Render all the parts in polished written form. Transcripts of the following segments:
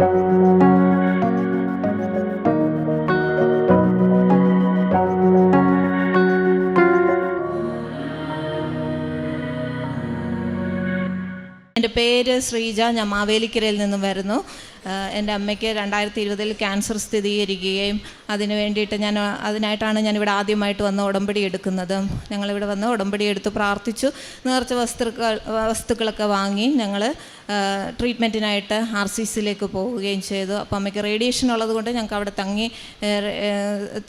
എൻ്റെ പേര് ശ്രീജ, ഞാൻ മാവേലിക്കരയിൽ നിന്നും വരുന്നു. എൻ്റെ അമ്മയ്ക്ക് 2020 ക്യാൻസർ സ്ഥിരീകരിക്കുകയും അതിന് വേണ്ടിയിട്ട് അതിനായിട്ടാണ് ഞാനിവിടെ ആദ്യമായിട്ട് വന്ന് ഉടമ്പടി എടുക്കുന്നത്. ഞങ്ങളിവിടെ വന്ന് ഉടമ്പടി എടുത്ത് പ്രാർത്ഥിച്ചു. നേർച്ച വസ്തുക്കളൊക്കെ വാങ്ങി ഞങ്ങൾ ട്രീറ്റ്മെൻറ്റിനായിട്ട് RCCയിലേക്ക് പോവുകയും ചെയ്തു. അപ്പോൾ അമ്മയ്ക്ക് റേഡിയേഷൻ ഉള്ളത് കൊണ്ട് ഞങ്ങൾക്ക് അവിടെ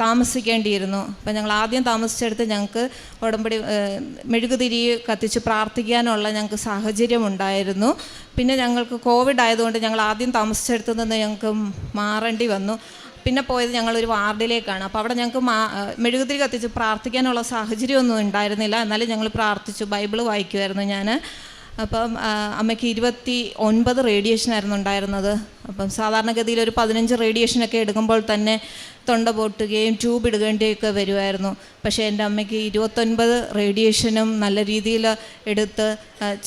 താമസിക്കേണ്ടിയിരുന്നു. അപ്പോൾ ഞങ്ങൾ ആദ്യം താമസിച്ചെടുത്ത് ഞങ്ങൾക്ക് ഉടമ്പടി മെഴുകുതിരി കത്തിച്ച് പ്രാർത്ഥിക്കാനുള്ള ഞങ്ങൾക്ക് സാഹചര്യമുണ്ടായിരുന്നു. പിന്നെ ഞങ്ങൾക്ക് കോവിഡ് ആയതുകൊണ്ട് ഞങ്ങൾ ആദ്യം താമസിച്ചെടുത്തു നിന്ന് ഞങ്ങൾക്ക് മാറേണ്ടി വന്നു. പിന്നെ പോയത് ഞങ്ങളൊരു വാർഡിലേക്കാണ്. അപ്പോൾ അവിടെ ഞങ്ങൾക്ക് മെഴുകുതിരി കത്തിച്ച് പ്രാർത്ഥിക്കാനുള്ള സാഹചര്യമൊന്നും ഉണ്ടായിരുന്നില്ല. എന്നാലും ഞങ്ങൾ പ്രാർത്ഥിച്ചു, ബൈബിൾ വായിക്കുമായിരുന്നു ഞാൻ. അപ്പം അമ്മയ്ക്ക് 29 റേഡിയേഷനായിരുന്നു ഉണ്ടായിരുന്നത്. അപ്പം സാധാരണഗതിയിൽ ഒരു 15 റേഡിയേഷനൊക്കെ എടുക്കുമ്പോൾ തന്നെ തൊണ്ട പൊട്ടുകയും ട്യൂബ് ഇടുകയൊക്കെ വരുമായിരുന്നു. പക്ഷേ എൻ്റെ അമ്മയ്ക്ക് 29 റേഡിയേഷനും നല്ല രീതിയിൽ എടുത്ത്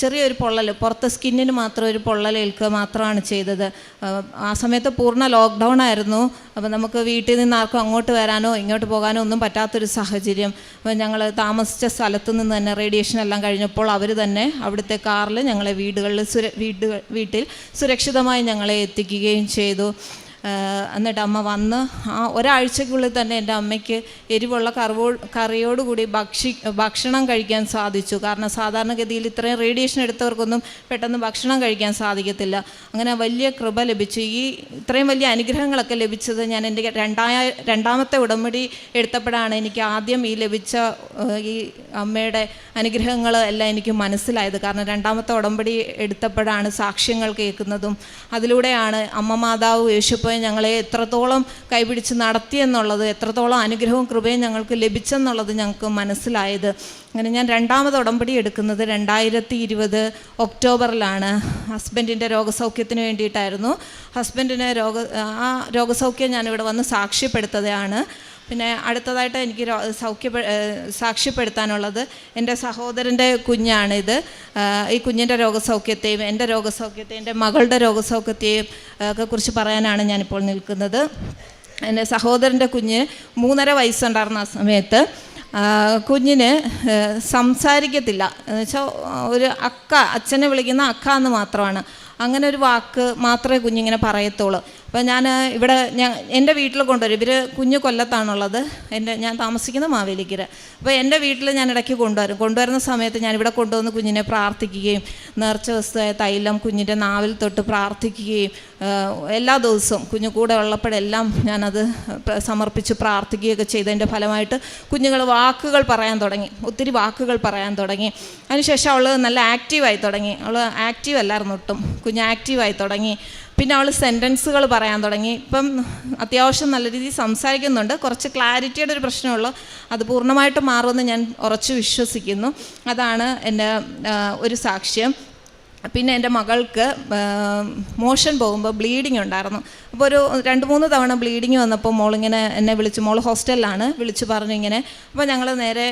ചെറിയൊരു പൊള്ളൽ, പുറത്ത് സ്കിന്നിന് മാത്രം ഒരു പൊള്ളൽ ഏൽക്കുക മാത്രമാണ് ചെയ്തത്. ആ സമയത്ത് പൂർണ്ണ ലോക്ക്ഡൗൺ ആയിരുന്നു. അപ്പോൾ നമുക്ക് വീട്ടിൽ നിന്ന് ആർക്കും അങ്ങോട്ട് വരാനോ ഇങ്ങോട്ട് പോകാനോ ഒന്നും പറ്റാത്തൊരു സാഹചര്യം. അപ്പോൾ ഞങ്ങൾ താമസിച്ച സ്ഥലത്തു നിന്ന് തന്നെ റേഡിയേഷൻ എല്ലാം കഴിഞ്ഞപ്പോൾ അവർ തന്നെ അവിടുത്തെ കാറിൽ ഞങ്ങളെ വീട്ടിൽ സുരക്ഷിതമായി ഞങ്ങളെ എത്തിക്കുകയും ചെയ്തു. എന്നിട്ട് അമ്മ വന്ന് ഒരാഴ്ചക്കുള്ളിൽ തന്നെ എൻ്റെ അമ്മയ്ക്ക് എരിവുള്ള കറിയോടുകൂടി ഭക്ഷണം കഴിക്കാൻ സാധിച്ചു. കാരണം സാധാരണഗതിയിൽ ഇത്രയും റേഡിയേഷൻ എടുത്തവർക്കൊന്നും പെട്ടെന്ന് ഭക്ഷണം കഴിക്കാൻ സാധിക്കത്തില്ല. അങ്ങനെ വലിയ കൃപ ലഭിച്ചു. ഇത്രയും വലിയ അനുഗ്രഹങ്ങളൊക്കെ ലഭിച്ചത് ഞാൻ എൻ്റെ രണ്ടാമത്തെ ഉടമ്പടി എടുത്തപ്പോഴാണ് എനിക്ക് ആദ്യം ലഭിച്ച ഈ അമ്മയുടെ അനുഗ്രഹങ്ങൾ എല്ലാം എനിക്ക് മനസ്സിലായത്. കാരണം രണ്ടാമത്തെ ഉടമ്പടി എടുത്തപ്പോഴാണ് സാക്ഷ്യങ്ങൾ കേൾക്കുന്നതും അതിലൂടെയാണ് അമ്മ മാതാവ് യേശുപ്പൻ ഞങ്ങളെ എത്രത്തോളം കൈപിടിച്ച് നടത്തിയെന്നുള്ളത്, എത്രത്തോളം അനുഗ്രഹവും കൃപയും ഞങ്ങൾക്ക് ലഭിച്ചെന്നുള്ളത് ഞങ്ങൾക്ക് മനസ്സിലായത്. അങ്ങനെ ഞാൻ രണ്ടാമത് ഉടമ്പടി എടുക്കുന്നത് 2020 ഒക്ടോബറിലാണ്. ഹസ്ബൻഡിൻ്റെ രോഗസൗഖ്യത്തിന് വേണ്ടിയിട്ടായിരുന്നു. ഹസ്ബൻഡിന് രോഗസൗഖ്യം ഞാനിവിടെ വന്ന് സാക്ഷ്യപ്പെടുത്തുകയാണ്. പിന്നെ അടുത്തതായിട്ട് എനിക്ക് സാക്ഷ്യപ്പെടുത്താനുള്ളത് എൻ്റെ സഹോദരൻ്റെ കുഞ്ഞാണിത്. ഈ കുഞ്ഞിൻ്റെ രോഗസൗഖ്യത്തെയും എൻ്റെ രോഗസൗഖ്യത്തെയും എൻ്റെ മകളുടെ രോഗസൗഖ്യത്തെയും ഒക്കെ കുറിച്ച് പറയാനാണ് ഞാനിപ്പോൾ നിൽക്കുന്നത്. എൻ്റെ സഹോദരൻ്റെ കുഞ്ഞ് 3.5 വയസ്സുണ്ടായിരുന്ന ആ സമയത്ത് കുഞ്ഞിന് സംസാരിക്കത്തില്ല. എന്നുവെച്ചാൽ ഒരു അച്ഛനെ വിളിക്കുന്ന അക്ക എന്ന് മാത്രമാണ്. അങ്ങനെ ഒരു വാക്ക് മാത്രമേ കുഞ്ഞിങ്ങനെ പറയത്തുള്ളൂ. അപ്പോൾ എൻ്റെ വീട്ടിൽ കൊണ്ടുവരും. കുഞ്ഞ് കൊല്ലത്താണുള്ളത്. ഞാൻ താമസിക്കുന്ന മാവേലിക്കര. അപ്പോൾ എൻ്റെ വീട്ടിൽ ഞാൻ ഇടയ്ക്ക് കൊണ്ടുവരുന്ന സമയത്ത് ഞാനിവിടെ കൊണ്ടുവന്ന് കുഞ്ഞിനെ പ്രാർത്ഥിക്കുകയും നേർച്ച വസ്തുവായ തൈലം കുഞ്ഞിൻ്റെ നാവിൽ തൊട്ട് പ്രാർത്ഥിക്കുകയും എല്ലാ ദിവസവും കുഞ്ഞു കൂടെ ഉള്ളപ്പോഴെല്ലാം ഞാനത് സമർപ്പിച്ച് പ്രാർത്ഥിക്കുകയൊക്കെ ചെയ്തതിൻ്റെ ഫലമായിട്ട് കുഞ്ഞുങ്ങൾ വാക്കുകൾ പറയാൻ തുടങ്ങി, ഒത്തിരി വാക്കുകൾ പറയാൻ തുടങ്ങി. അതിനുശേഷം അവൾ നല്ല ആക്റ്റീവായി തുടങ്ങി. അവൾ ആക്റ്റീവ് അല്ലായിരുന്നു ഒട്ടും, കുഞ്ഞ് ആക്റ്റീവായി തുടങ്ങി. പിന്നെ അവൾ സെൻറ്റൻസുകൾ പറയാൻ തുടങ്ങി. ഇപ്പം അത്യാവശ്യം നല്ല രീതിയിൽ സംസാരിക്കുന്നുണ്ട്. കുറച്ച് ക്ലാരിറ്റിയുടെ ഒരു പ്രശ്നമുള്ളൂ. അത് പൂർണ്ണമായിട്ട് മാറുമെന്ന് ഞാൻ ഉറച്ചു വിശ്വസിക്കുന്നു. അതാണ് എൻ്റെ ഒരു സാക്ഷ്യം. പിന്നെ എൻ്റെ മകൾക്ക് മോഷൻ പോകുമ്പോൾ ബ്ലീഡിങ് ഉണ്ടായിരുന്നു. അപ്പോൾ ഒരു 2-3 തവണ ബ്ലീഡിങ് വന്നപ്പോൾ മോളിങ്ങനെ എന്നെ മോൾ ഹോസ്റ്റലിലാണ്, വിളിച്ച് പറഞ്ഞു ഇങ്ങനെ. അപ്പോൾ ഞങ്ങൾ നേരെ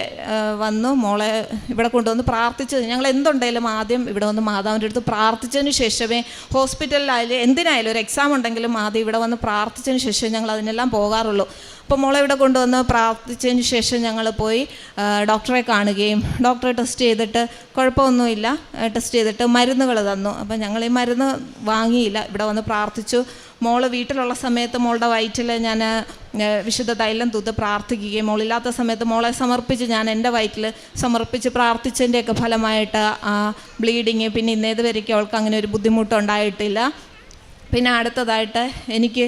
വന്നു മോളെ ഇവിടെ കൊണ്ടുവന്ന് പ്രാർത്ഥിച്ചത്. ഞങ്ങൾ എന്തുണ്ടെങ്കിലും ആദ്യം ഇവിടെ വന്ന് മാതാവിൻ്റെ അടുത്ത് പ്രാർത്ഥിച്ചതിന് ശേഷമേ ഹോസ്പിറ്റലിലായാലും എന്തിനായാലും ഒരു എക്സാം ഉണ്ടെങ്കിലും ആദ്യം ഇവിടെ വന്ന് പ്രാർത്ഥിച്ചതിന് ശേഷമേ ഞങ്ങൾ അതിനെല്ലാം പോകാറുള്ളൂ. അപ്പോൾ മോളെ ഇവിടെ കൊണ്ടുവന്ന് പ്രാർത്ഥിച്ചതിന് ശേഷം ഞങ്ങൾ പോയി ഡോക്ടറെ കാണുകയും ഡോക്ടറെ ടെസ്റ്റ് ചെയ്തിട്ട് കുഴപ്പമൊന്നുമില്ല, ടെസ്റ്റ് ചെയ്തിട്ട് മരുന്നുകൾ തന്നു. അപ്പോൾ ഞങ്ങൾ ഈ മരുന്ന് വാങ്ങിയില്ല, ഇവിടെ വന്ന് പ്രാർത്ഥിച്ചു. മോള് വീട്ടിലുള്ള സമയത്ത് മോളുടെ വയറ്റിൽ ഞാൻ വിശുദ്ധ തൈലം തൂത്ത് പ്രാർത്ഥിക്കുകയും മോളില്ലാത്ത സമയത്ത് മോളെ സമർപ്പിച്ച് ഞാൻ എൻ്റെ വയറ്റിൽ സമർപ്പിച്ച് പ്രാർത്ഥിച്ചതിൻ്റെയൊക്കെ ഫലമായിട്ട് ആ ബ്ലീഡിങ് പിന്നെ ഇന്നേതുവരെയ്ക്കും അവൾക്ക് അങ്ങനെ ഒരു ബുദ്ധിമുട്ടുണ്ടായിട്ടില്ല. പിന്നെ അടുത്തതായിട്ട് എനിക്ക്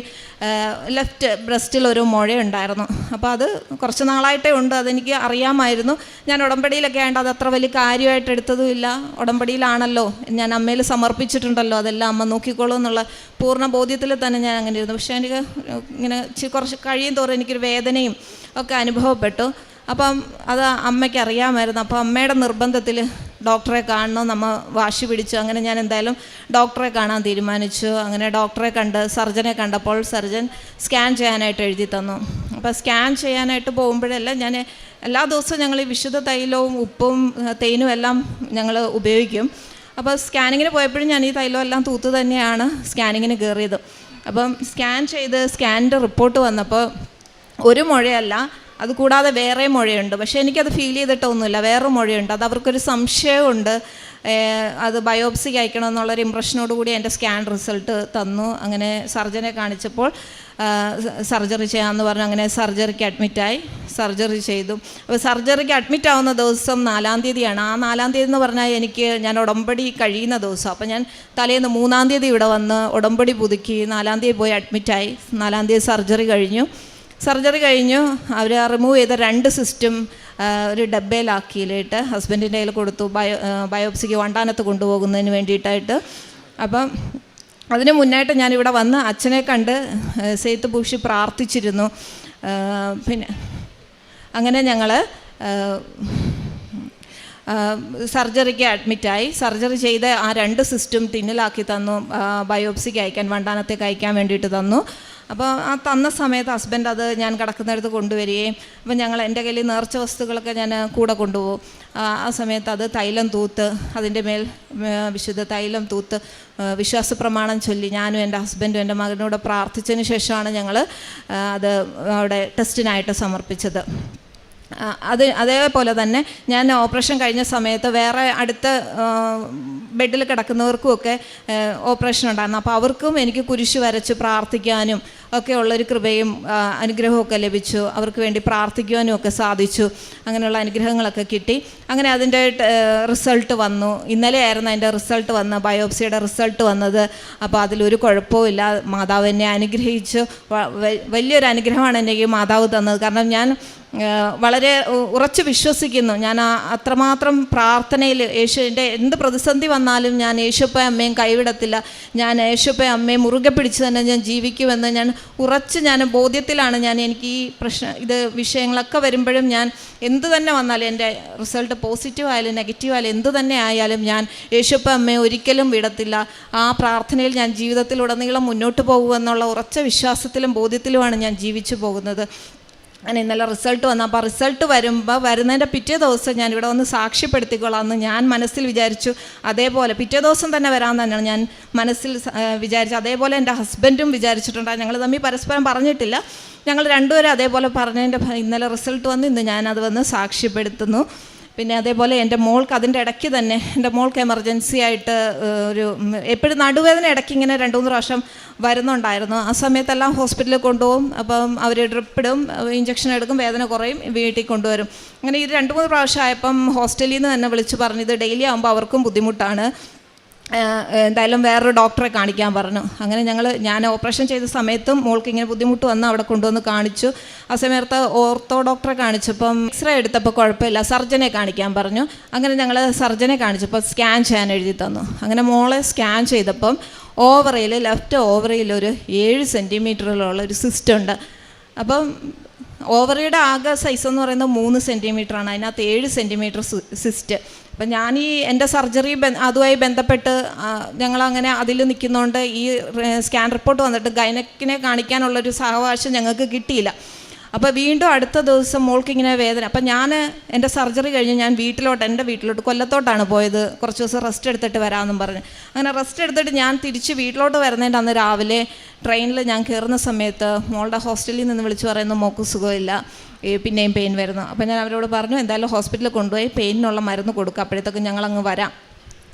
ലെഫ്റ്റ് ബ്രസ്റ്റിൽ ഒരു മുഴയുണ്ടായിരുന്നു. അപ്പോൾ അത് കുറച്ച് നാളായിട്ടേ ഉണ്ട്, അതെനിക്ക് അറിയാമായിരുന്നു. ഞാൻ ഉടമ്പടിയിലൊക്കെ ആയതുകൊണ്ട് അത് അത്ര വലിയ കാര്യമായിട്ട് എടുത്തതുമില്ല. ഉടമ്പടിയിലാണല്ലോ, ഞാൻ അമ്മയിൽ സമർപ്പിച്ചിട്ടുണ്ടല്ലോ, അതെല്ലാം അമ്മ നോക്കിക്കോളൂ എന്നുള്ള പൂർണ്ണ ബോധ്യത്തിൽ തന്നെ ഞാൻ അങ്ങനെ ഇരുന്നു. പക്ഷേ എനിക്ക് ഇങ്ങനെ കുറച്ച് കഴിയും തോറും എനിക്കൊരു വേദനയും ഒക്കെ അനുഭവപ്പെട്ടു. അപ്പം അത് അമ്മയ്ക്ക് അറിയാമായിരുന്നു. അപ്പോൾ അമ്മയുടെ നിർബന്ധത്തിൽ ഡോക്ടറെ കാണണം നമ്മൾ വാശി പിടിച്ചു. അങ്ങനെ ഞാൻ എന്തായാലും ഡോക്ടറെ കാണാൻ തീരുമാനിച്ചു. അങ്ങനെ ഡോക്ടറെ സർജനെ കണ്ടപ്പോൾ സർജൻ സ്കാൻ ചെയ്യാനായിട്ട് എഴുതി തന്നു. അപ്പോൾ സ്കാൻ ചെയ്യാനായിട്ട് പോകുമ്പോഴെല്ലാം ഞാൻ എല്ലാ ദിവസവും ഞങ്ങൾ ഈ വിശുദ്ധ തൈലവും ഉപ്പും തേനും എല്ലാം ഞങ്ങൾ ഉപയോഗിക്കും. അപ്പോൾ സ്കാനിങ്ങിന് പോയപ്പോഴും ഞാൻ ഈ തൈലം എല്ലാം തൂത്ത് തന്നെയാണ് സ്കാനിങ്ങിന് കയറിയത്. അപ്പം സ്കാൻ ചെയ്ത് സ്കാനിൻ്റെ റിപ്പോർട്ട് വന്നപ്പോൾ ഒരു മുഴയല്ല, അതുകൂടാതെ വേറെ മുഴയുണ്ട്. പക്ഷേ എനിക്കത് ഫീൽ ചെയ്തിട്ടൊന്നുമില്ല, വേറെ മുഴയുണ്ട്. അത് അവർക്കൊരു സംശയമുണ്ട്, അത് ബയോപ്സിക്ക് അയക്കണമെന്നുള്ളൊരു ഇമ്പ്രഷനോട് കൂടി എൻ്റെ സ്കാൻ റിസൾട്ട് തന്നു. അങ്ങനെ സർജനെ കാണിച്ചപ്പോൾ സർജറി ചെയ്യാമെന്ന് പറഞ്ഞു. അങ്ങനെ സർജറിക്ക് അഡ്മിറ്റായി, സർജറി ചെയ്തു. അപ്പോൾ സർജറിക്ക് അഡ്മിറ്റ് ആവുന്ന ദിവസം 4-ാം തീയതിയാണ്. ആ 4-ാം തീയതി എന്ന് പറഞ്ഞാൽ ഞാൻ ഉടമ്പടി കഴിയുന്ന ദിവസം. അപ്പോൾ ഞാൻ തലേന്ന് 3-ാം തീയതി ഇവിടെ വന്ന് ഉടമ്പടി പുതുക്കി 4-ാം തീയതി പോയി അഡ്മിറ്റായി. 4-ാം തീയതി സർജറി കഴിഞ്ഞു. അവർ റിമൂവ് ചെയ്ത 2 സിസ്റ്റും ഒരു ഡബ്ബയിലാക്കിയിട്ട് ഹസ്ബൻഡിൻ്റെ കയ്യിൽ കൊടുത്തു, ബയോപ്സിക്ക് വണ്ടാനത്ത് കൊണ്ടുപോകുന്നതിന് വേണ്ടിയിട്ടായിട്ട്. അപ്പം അതിന് മുന്നായിട്ട് ഞാനിവിടെ വന്ന് അച്ഛനെ കണ്ട് സെയ്ത്ത് പൂശി പ്രാർത്ഥിച്ചിരുന്നു. പിന്നെ അങ്ങനെ ഞങ്ങൾ സർജറിക്ക് അഡ്മിറ്റായി. സർജറി ചെയ്ത് ആ 2 സിസ്റ്റും ടിന്നിലാക്കി തന്നു, ബയോപ്സിക്ക് അയക്കാൻ, വണ്ടാനത്തേക്ക് അയക്കാൻ വേണ്ടിയിട്ട് തന്നു. അപ്പോൾ ആ തന്ന സമയത്ത് ഹസ്ബൻഡ് അത് ഞാൻ കിടക്കുന്നിടത്ത് കൊണ്ടുവരികയും, അപ്പം എൻ്റെ കയ്യിൽ നേർച്ച വസ്തുക്കളൊക്കെ ഞാൻ കൂടെ കൊണ്ടുപോകും. ആ സമയത്ത് അത് തൈലം തൂത്ത്, അതിൻ്റെ മേൽ വിശുദ്ധ തൈലം തൂത്ത് വിശ്വാസ പ്രമാണം ചൊല്ലി ഞാനും എൻ്റെ ഹസ്ബൻഡും എൻ്റെ മകനോട് പ്രാർത്ഥിച്ചതിന് ശേഷമാണ് ഞങ്ങൾ അത് അവിടെ ടെസ്റ്റിനായിട്ട് സമർപ്പിച്ചത്. അതേപോലെ തന്നെ ഞാൻ ഓപ്പറേഷൻ കഴിഞ്ഞ സമയത്ത് വേറെ അടുത്ത ബെഡിൽ കിടക്കുന്നവർക്കുമൊക്കെ ഓപ്പറേഷൻ ഉണ്ടായിരുന്നു. അപ്പോൾ അവർക്കും എനിക്ക് കുരിശ് വരച്ച് പ്രാർത്ഥിക്കാനും ഒക്കെ ഉള്ളൊരു കൃപയും അനുഗ്രഹമൊക്കെ ലഭിച്ചു. അവർക്ക് വേണ്ടി പ്രാർത്ഥിക്കുവാനും ഒക്കെ സാധിച്ചു. അങ്ങനെയുള്ള അനുഗ്രഹങ്ങളൊക്കെ കിട്ടി. അങ്ങനെ അതിൻ്റെ റിസൾട്ട് വന്നു. ഇന്നലെ ആയിരുന്നു അതിൻ്റെ റിസൾട്ട് വന്ന്, ബയോപ്സിയുടെ റിസൾട്ട് വന്നത്. അപ്പോൾ അതിലൊരു കുഴപ്പവുമില്ല. മാതാവ് എന്നെ അനുഗ്രഹിച്ചു. വലിയൊരു അനുഗ്രഹമാണ് എനിക്ക് മാതാവ് തന്നത്. കാരണം ഞാൻ വളരെ ഉറച്ചു വിശ്വസിക്കുന്നു. ഞാൻ അത്രമാത്രം പ്രാർത്ഥനയിൽ എൻ്റെ എന്ത് പ്രതിസന്ധി വന്നാലും ഞാൻ യേശുപ്പ അമ്മയും കൈവിടത്തില്ല, ഞാൻ യേശുപ്പ അമ്മയെ മുറുകെ പിടിച്ച് തന്നെ ഞാൻ ജീവിക്കുമെന്ന് ഞാൻ ബോധ്യത്തിലാണ്. എനിക്ക് ഈ വിഷയങ്ങളൊക്കെ വരുമ്പോഴും ഞാൻ എന്ത് തന്നെ വന്നാലും, എൻ്റെ റിസൾട്ട് പോസിറ്റീവ് ആയാലും നെഗറ്റീവ് ആയാലും എന്ത് തന്നെ ആയാലും ഞാൻ യേശുപ്പ അമ്മയെ ഒരിക്കലും വിടത്തില്ല. ആ പ്രാർത്ഥനയിൽ ഞാൻ ജീവിതത്തിലുടനീളം മുന്നോട്ട് പോകുമെന്നുള്ള ഉറച്ച വിശ്വാസത്തിലും ബോധ്യത്തിലുമാണ് ഞാൻ ജീവിച്ചു പോകുന്നത്. അങ്ങനെ ഇന്നലെ റിസൾട്ട് വന്നു. അപ്പോൾ റിസൾട്ട് വരുന്നതിൻ്റെ പിറ്റേ ദിവസം ഞാൻ ഇവിടെ വന്ന് സാക്ഷ്യപ്പെടുത്തിക്കൊള്ളാമെന്ന് ഞാൻ മനസ്സിൽ വിചാരിച്ചു. അതേപോലെ പിറ്റേ ദിവസം തന്നെ വരാമെന്ന് തന്നെയാണ് ഞാൻ മനസ്സിൽ വിചാരിച്ചു. അതേപോലെ എൻ്റെ ഹസ്ബൻഡും വിചാരിച്ചിട്ടുണ്ടായി. ഞങ്ങൾ തമ്മിൽ പരസ്പരം പറഞ്ഞിട്ടില്ല. ഞങ്ങൾ രണ്ടുപേരും അതേപോലെ പറഞ്ഞതിൻ്റെ ഇന്നലെ റിസൾട്ട് വന്ന് ഇന്ന് ഞാനത് വന്ന് സാക്ഷ്യപ്പെടുത്തുന്നു. പിന്നെ അതേപോലെ എൻ്റെ മോൾക്ക് അതിൻ്റെ ഇടയ്ക്ക് തന്നെ എൻ്റെ മോൾക്ക് എമർജൻസി ആയിട്ട് എപ്പോഴും നടുവേദന ഇടയ്ക്ക് ഇങ്ങനെ 2-3 പ്രാവശ്യം വരുന്നുണ്ടായിരുന്നു. ആ സമയത്തെല്ലാം ഹോസ്പിറ്റലിൽ കൊണ്ടുപോകും. അപ്പം അവർ ഡ്രിപ്പിടും, ഇഞ്ചക്ഷൻ എടുക്കും, വേദന കുറയും, വീട്ടിൽ കൊണ്ടുവരും. അങ്ങനെ ഈ 2-3 പ്രാവശ്യം ആയപ്പം ഹോസ്റ്റലിൽ നിന്ന് തന്നെ വിളിച്ച് പറഞ്ഞത് ഡെയിലി ആകുമ്പോൾ അവർക്കും ബുദ്ധിമുട്ടാണ്, എന്തായാലും വേറൊരു ഡോക്ടറെ കാണിക്കാൻ പറഞ്ഞു. അങ്ങനെ ഞാൻ ഓപ്പറേഷൻ ചെയ്ത സമയത്തും മോൾക്ക് ഇങ്ങനെ ബുദ്ധിമുട്ട് വന്ന് അവിടെ കൊണ്ടുവന്ന് കാണിച്ചു. ആ സമയത്ത് ഓർത്തോ ഡോക്ടറെ കാണിച്ചപ്പം എക്സ്റേ എടുത്തപ്പോൾ കുഴപ്പമില്ല, സർജനെ കാണിക്കാൻ പറഞ്ഞു. അങ്ങനെ ഞങ്ങൾ സർജനെ കാണിച്ചപ്പോൾ സ്കാൻ ചെയ്യാൻ എഴുതി തന്നു. അങ്ങനെ മോളെ സ്കാൻ ചെയ്തപ്പം ലെഫ്റ്റ് ഓവറിയിൽ ഒരു 7 സെൻറ്റിമീറ്ററിലുള്ള ഒരു സിസ്റ്റ് ഉണ്ട്. അപ്പം ഓവറിയുടെ ആകെ സൈസ് എന്ന് പറയുന്നത് 3 സെൻറ്റിമീറ്ററാണ്. അതിനകത്ത് 7 സെൻറ്റിമീറ്റർ സിസ്റ്റ്. അപ്പം എൻ്റെ സർജറി അതുമായി ബന്ധപ്പെട്ട് ഞങ്ങളങ്ങനെ അതിൽ നിൽക്കുന്നതുകൊണ്ട് ഈ സ്കാൻ റിപ്പോർട്ട് വന്നിട്ട് ഗൈനക്കിനെ കാണിക്കാനുള്ളൊരു സാവകാശം ഞങ്ങൾക്ക് കിട്ടിയില്ല. അപ്പോൾ വീണ്ടും അടുത്ത ദിവസം മോൾക്കിങ്ങനെ വേദന. അപ്പം എൻ്റെ സർജറി കഴിഞ്ഞ് ഞാൻ എൻ്റെ വീട്ടിലോട്ട് കൊല്ലത്തോട്ടാണ് പോയത്. കുറച്ച് ദിവസം റെസ്റ്റ് എടുത്തിട്ട് വരാമെന്നും പറഞ്ഞ്. അങ്ങനെ റെസ്റ്റ് എടുത്തിട്ട് ഞാൻ തിരിച്ച് വീട്ടിലോട്ട് വരുന്നതിൻ്റെ അന്ന് രാവിലെ ട്രെയിനിൽ ഞാൻ കയറുന്ന സമയത്ത് മോളുടെ ഹോസ്റ്റലിൽ നിന്ന് വിളിച്ച് പറയുന്നു മോൾക്ക് സുഖമില്ല, പിന്നെയും പെയിൻ വരുന്നു. അപ്പോൾ ഞാൻ അവരോട് പറഞ്ഞു എന്തായാലും ഹോസ്പിറ്റലിൽ കൊണ്ടുപോയി പെയിനുള്ള മരുന്ന് കൊടുക്കുക, അപ്പോഴത്തേക്കും ഞങ്ങളങ്ങ് വരാം.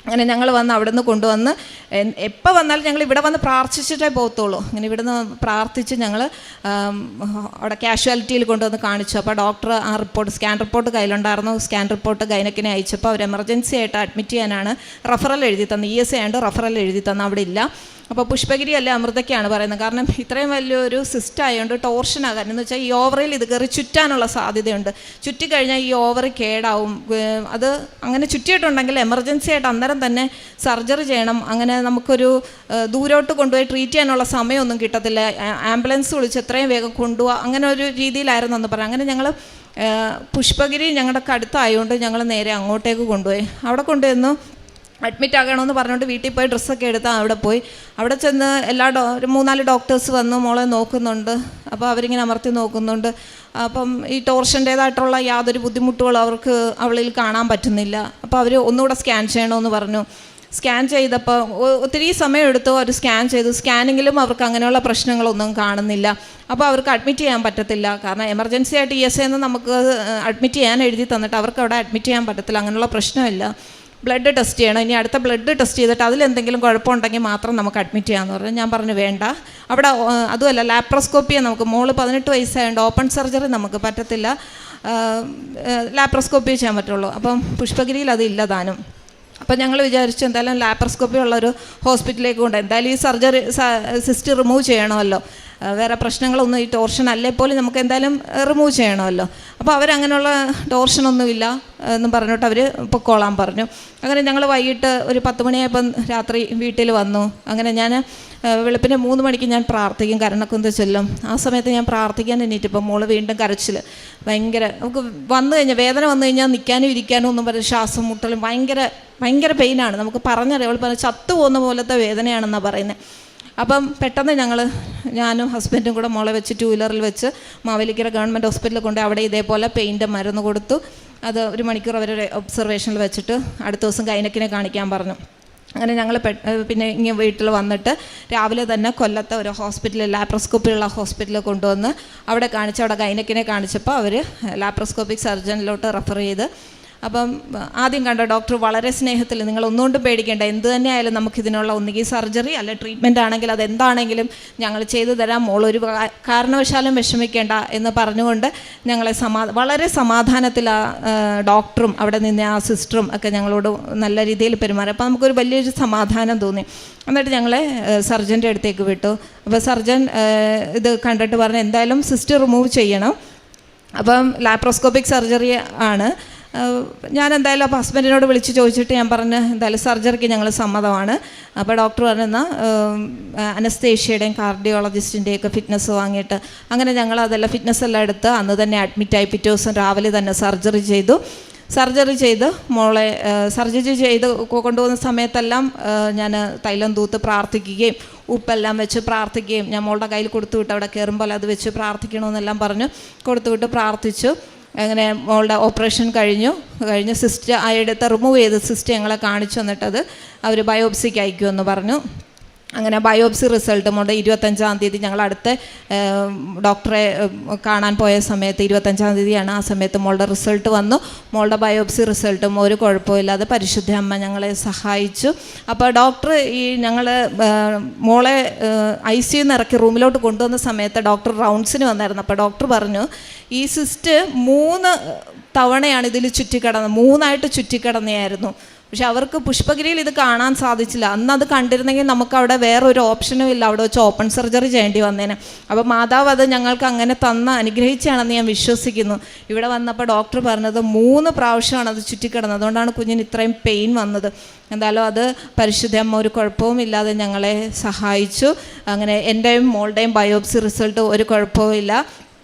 അങ്ങനെ ഞങ്ങൾ വന്ന് അവിടെ നിന്ന് കൊണ്ടുവന്ന് എപ്പോൾ വന്നാലും ഞങ്ങൾ ഇവിടെ വന്ന് പ്രാർത്ഥിച്ചിട്ടേ പോകത്തുള്ളൂ. അങ്ങനെ ഇവിടെ നിന്ന് പ്രാർത്ഥിച്ച് ഞങ്ങൾ അവിടെ കാഷ്വാലിറ്റിയിൽ കൊണ്ടുവന്ന് കാണിച്ചു. അപ്പോൾ ഡോക്ടർ സ്കാൻ റിപ്പോർട്ട് കയ്യിലുണ്ടായിരുന്നു. സ്കാൻ റിപ്പോർട്ട് ഗൈനക്കിനെ അയച്ചപ്പോൾ അവർ എമർജൻസി ആയിട്ട് അഡ്മിറ്റ് ചെയ്യാനാണ് റഫറൽ എഴുതി തന്നു. ESA ആയതുകൊണ്ട് റഫറൽ എഴുതി തന്നു, അവിടെ ഇല്ല. അപ്പോൾ പുഷ്പഗിരി അല്ല അമൃതയ്ക്കാണ് പറയുന്നത്. കാരണം ഇത്രയും വലിയൊരു സിസ്റ്റ് ആയതുകൊണ്ട് ടോർഷനാകാൻ എന്ന് വെച്ചാൽ ഈ ഓവറിൽ ഇത് കയറി ചുറ്റാനുള്ള സാധ്യതയുണ്ട്. ചുറ്റിക്കഴിഞ്ഞാൽ ഈ ഓവർ കേടാവും. അത് അങ്ങനെ ചുറ്റിയിട്ടുണ്ടെങ്കിൽ എമർജൻസി ആയിട്ട് അന്നേരം തന്നെ സർജറി ചെയ്യണം. അങ്ങനെ നമുക്കൊരു ദൂരോട്ട് കൊണ്ടുപോയി ട്രീറ്റ് ചെയ്യാനുള്ള സമയമൊന്നും കിട്ടത്തില്ല. ആംബുലൻസ് വിളിച്ച് എത്രയും വേഗം കൊണ്ടുപോകുക, അങ്ങനെ ഒരു രീതിയിലായിരുന്നു എന്ന് പറയാം. അങ്ങനെ ഞങ്ങൾ പുഷ്പഗിരി ഞങ്ങളുടെ അടുത്തായതുകൊണ്ട് ഞങ്ങൾ നേരെ അങ്ങോട്ടേക്ക് കൊണ്ടുപോയി. അവിടെ കൊണ്ടുവന്നു അഡ്മിറ്റ് ആകണമെന്ന് പറഞ്ഞുകൊണ്ട് വീട്ടിൽ പോയി ഡ്രസ്സൊക്കെ എടുത്താൽ അവിടെ ചെന്ന് ഒരു 3-4 ഡോക്ടേഴ്സ് വന്ന് മോളെ നോക്കുന്നുണ്ട്. അപ്പോൾ അവരിങ്ങനെ അമർത്തി നോക്കുന്നുണ്ട്. അപ്പം ഈ ടോർഷൻ്റേതായിട്ടുള്ള യാതൊരു ബുദ്ധിമുട്ടുകളും അവളിൽ കാണാൻ പറ്റുന്നില്ല. അപ്പോൾ അവർ ഒന്നുകൂടെ സ്കാൻ ചെയ്യണമെന്ന് പറഞ്ഞു. സ്കാൻ ചെയ്തപ്പോൾ ഒത്തിരി സമയമെടുത്തു. അവർ സ്കാൻ ചെയ്തു. സ്കാനിങ്ങിലും അവർക്ക് അങ്ങനെയുള്ള പ്രശ്നങ്ങളൊന്നും കാണുന്നില്ല. അപ്പോൾ അവർക്ക് അഡ്മിറ്റ് ചെയ്യാൻ പറ്റത്തില്ല. കാരണം എമർജൻസി ആയിട്ട് ESA എന്ന് നമുക്ക് അഡ്മിറ്റ് ചെയ്യാൻ എഴുതി തന്നിട്ട് അവർക്ക് അവിടെ അഡ്മിറ്റ് ചെയ്യാൻ പറ്റത്തില്ല. അങ്ങനെയുള്ള പ്രശ്നമില്ല. ബ്ലഡ് ടെസ്റ്റ് ചെയ്യണം. ഇനി അടുത്ത ബ്ലഡ് ടെസ്റ്റ് ചെയ്തിട്ട് അതിലെന്തെങ്കിലും കുഴപ്പമുണ്ടെങ്കിൽ മാത്രം നമുക്ക് അഡ്മിറ്റ് ചെയ്യാമെന്ന് പറഞ്ഞു. ഞാൻ പറഞ്ഞു വേണ്ട, അവിടെ അതുമല്ല ലാപ്രോസ്കോപ്പിയെ നമുക്ക് മോള് 18 വയസ്സായതുകൊണ്ട് ഓപ്പൺ സർജറി നമുക്ക് പറ്റത്തില്ല, ലാപ്രോസ്കോപ്പി ചെയ്യാൻ പറ്റുള്ളൂ. അപ്പം പുഷ്പഗിരിയിൽ അതില്ല താനും. അപ്പം ഞങ്ങൾ വിചാരിച്ചു എന്തായാലും ലാപ്രോസ്കോപ്പി ഉള്ളൊരു ഹോസ്പിറ്റലിലേക്ക് കൊണ്ട് എന്തായാലും ഈ സർജറി സിസ്റ്റ് റിമൂവ് ചെയ്യണമല്ലോ, വേറെ പ്രശ്നങ്ങളൊന്നും ഈ ടോർഷൻ അല്ലേ പോലും നമുക്ക് എന്തായാലും റിമൂവ് ചെയ്യണമല്ലോ. അപ്പോൾ അവരങ്ങനെയുള്ള ടോർഷനൊന്നുമില്ല എന്നും പറഞ്ഞിട്ട് അവർ പൊക്കോളാൻ പറഞ്ഞു. അങ്ങനെ ഞങ്ങൾ വൈകിട്ട് ഒരു 10 മണിയായപ്പം രാത്രി വീട്ടിൽ വന്നു. അങ്ങനെ ഞാൻ വെളുപ്പിന് 3 മണിക്ക് ഞാൻ പ്രാർത്ഥിക്കും, കരുണക്കുന്ത് ചൊല്ലും. ആ സമയത്ത് ഞാൻ പ്രാർത്ഥിക്കാൻ എണീറ്റപ്പോൾ മോള് വീണ്ടും കരച്ചിൽ ഭയങ്കര, നമുക്ക് വന്നു കഴിഞ്ഞാൽ വേദന വന്നു കഴിഞ്ഞാൽ നിൽക്കാനും ഇരിക്കാനും ഒന്നും പറയും, ശ്വാസം മുട്ടലും ഭയങ്കര പെയിനാണ്. നമുക്ക് പറഞ്ഞറിയാം, അവൾ പറഞ്ഞ ചത്തു പോകുന്ന പോലത്തെ വേദനയാണെന്നാണ് പറയുന്നത്. അപ്പം പെട്ടെന്ന് ഞാനും ഹസ്ബൻഡും കൂടെ മോളെ വെച്ച് 2 വീലറിൽ വെച്ച് മാവേലിക്കര ഗവൺമെൻറ് ഹോസ്പിറ്റലിൽ കൊണ്ട് അവിടെ ഇതേപോലെ പെയിൻ്റെ മരുന്ന് കൊടുത്തു. അത് 1 മണിക്കൂർ അവരുടെ ഒബ്സർവേഷനിൽ വെച്ചിട്ട് അടുത്ത ദിവസം ഗൈനക്കിനെ കാണിക്കാൻ പറഞ്ഞു. അങ്ങനെ ഞങ്ങൾ പിന്നെ ഇങ്ങനെ വീട്ടിൽ വന്നിട്ട് രാവിലെ തന്നെ കൊല്ലത്തെ ഒരു ഹോസ്പിറ്റലിൽ ലാപ്രോസ്കോപ്പിയുള്ള ഹോസ്പിറ്റലിൽ കൊണ്ടുവന്ന് അവിടെ കാണിച്ച് അവിടെ ഗൈനക്കിനെ കാണിച്ചപ്പോൾ അവർ ലാപ്രോസ്കോപ്പിക് സർജനിലോട്ട് റെഫർ ചെയ്ത്. അപ്പം ആദ്യം കണ്ട ഡോക്ടർ വളരെ സ്നേഹത്തിൽ, നിങ്ങൾ ഒന്നുകൊണ്ടും പേടിക്കേണ്ട, എന്ത് തന്നെ ആയാലും നമുക്കിതിനുള്ള ഒന്നുകിൽ സർജറി അല്ലെ ട്രീറ്റ്മെൻ്റ് ആണെങ്കിൽ അതെന്താണെങ്കിലും ഞങ്ങൾ ചെയ്തു തരാം, മോളൊരു കാരണവശാലും വിഷമിക്കേണ്ട എന്ന് പറഞ്ഞുകൊണ്ട് ഞങ്ങളെ വളരെ സമാധാനത്തിൽ ആ ഡോക്ടറും അവിടെ നിന്ന് ആ സിസ്റ്ററും ഒക്കെ ഞങ്ങളോട് നല്ല രീതിയിൽ പെരുമാറി. അപ്പോൾ നമുക്കൊരു വലിയൊരു സമാധാനം തോന്നി. എന്നിട്ട് ഞങ്ങളെ സർജൻ്റെ അടുത്തേക്ക് വിട്ടു. അപ്പോൾ സർജൻ ഇത് കണ്ടിട്ട് പറഞ്ഞു എന്തായാലും സിസ്റ്റ് റിമൂവ് ചെയ്യണം, അപ്പം ലാപ്രോസ്കോപ്പിക് സർജറി ആണ്. ഞാൻ എന്തായാലും അപ്പോൾ ഹസ്ബൻഡിനോട് വിളിച്ച് ചോദിച്ചിട്ട് ഞാൻ പറഞ്ഞു എന്തായാലും സർജറിക്ക് ഞങ്ങൾ സമ്മതമാണ്. അപ്പോൾ ഡോക്ടർ പറഞ്ഞെന്ന അനസ്തേഷ്യയുടെയും കാർഡിയോളജിസ്റ്റിൻ്റെയൊക്കെ ഫിറ്റ്നസ് വാങ്ങിയിട്ട് അങ്ങനെ ഞങ്ങൾ അതെല്ലാം ഫിറ്റ്നസ് എല്ലാം എടുത്ത് അന്ന് തന്നെ അഡ്മിറ്റായി. പിറ്റേ ദിവസം രാവിലെ തന്നെ സർജറി ചെയ്ത് മോളെ സർജറി ചെയ്ത് കൊണ്ടുപോകുന്ന സമയത്തെല്ലാം ഞാൻ തൈലം തൂത്ത് പ്രാർത്ഥിക്കുകയും ഉപ്പെല്ലാം വെച്ച് പ്രാർത്ഥിക്കുകയും ഞാൻ മോളുടെ കയ്യിൽ കൊടുത്തു വിട്ട് അവിടെ കയറുമ്പോൾ അത് വെച്ച് പ്രാർത്ഥിക്കണമെന്നെല്ലാം പറഞ്ഞു കൊടുത്തുവിട്ട് പ്രാർത്ഥിച്ചു. അങ്ങനെ മോളുടെ ഓപ്പറേഷൻ കഴിഞ്ഞ് സിസ്റ്റ് എടുത്ത് റിമൂവ് ചെയ്ത് സിസ്റ്റ് ഞങ്ങളെ കാണിച്ചു. എന്നിട്ടത് അവർ ബയോപ്സിക്ക് അയക്കുമെന്ന് പറഞ്ഞു. അങ്ങനെ ബയോപ്സി റിസൾട്ട് മോളുടെ 25-ാം തീയതി ഞങ്ങൾ അടുത്ത ഡോക്ടറെ കാണാൻ പോയ സമയത്ത് 25-ാം തീയതിയാണ്. ആ സമയത്ത് മോളുടെ റിസൾട്ട് വന്നു. മോളുടെ ബയോപ്സി റിസൾട്ടും ഒരു കുഴപ്പമില്ലാതെ പരിശുദ്ധ അമ്മ ഞങ്ങളെ സഹായിച്ചു. അപ്പോൾ ഡോക്ടർ ഞങ്ങൾ മോളെ ICU ഇറക്കി റൂമിലോട്ട് കൊണ്ടുവന്ന സമയത്ത് ഡോക്ടർ റൗണ്ട്സിന് വന്നായിരുന്നു. അപ്പോൾ ഡോക്ടർ പറഞ്ഞു ഈ സിസ്റ്റ് 3 തവണയാണ് ഇതിൽ ചുറ്റിക്കിടന്നത്, 3ആയിട്ട് ചുറ്റിക്കിടന്നെയായിരുന്നു. പക്ഷെ അവർക്ക് പുഷ്പഗിരിയിൽ ഇത് കാണാൻ സാധിച്ചില്ല. അന്ന് അത് കണ്ടിരുന്നെങ്കിൽ നമുക്കവിടെ വേറൊരു ഓപ്ഷനും ഇല്ല, അവിടെ വെച്ച് ഓപ്പൺ സർജറി ചെയ്യേണ്ടി വന്നേനെ. അപ്പോൾ മാതാവ് അത് ഞങ്ങൾക്ക് അങ്ങനെ അനുഗ്രഹിച്ചാണെന്ന് ഞാൻ വിശ്വസിക്കുന്നു. ഇവിടെ വന്നപ്പോൾ ഡോക്ടർ പറഞ്ഞത് 3 പ്രാവശ്യമാണ് അത് ചുറ്റിക്കിടന്നത്, അതുകൊണ്ടാണ് കുഞ്ഞിന് ഇത്രയും പെയിൻ വന്നത്. എന്തായാലും അത് പരിശുദ്ധ അമ്മ ഒരു കുഴപ്പവും ഇല്ലാതെ ഞങ്ങളെ സഹായിച്ചു. അങ്ങനെ എൻ്റെയും മോളുടെയും ബയോപ്സി റിസൾട്ട് ഒരു കുഴപ്പവും ഇല്ല.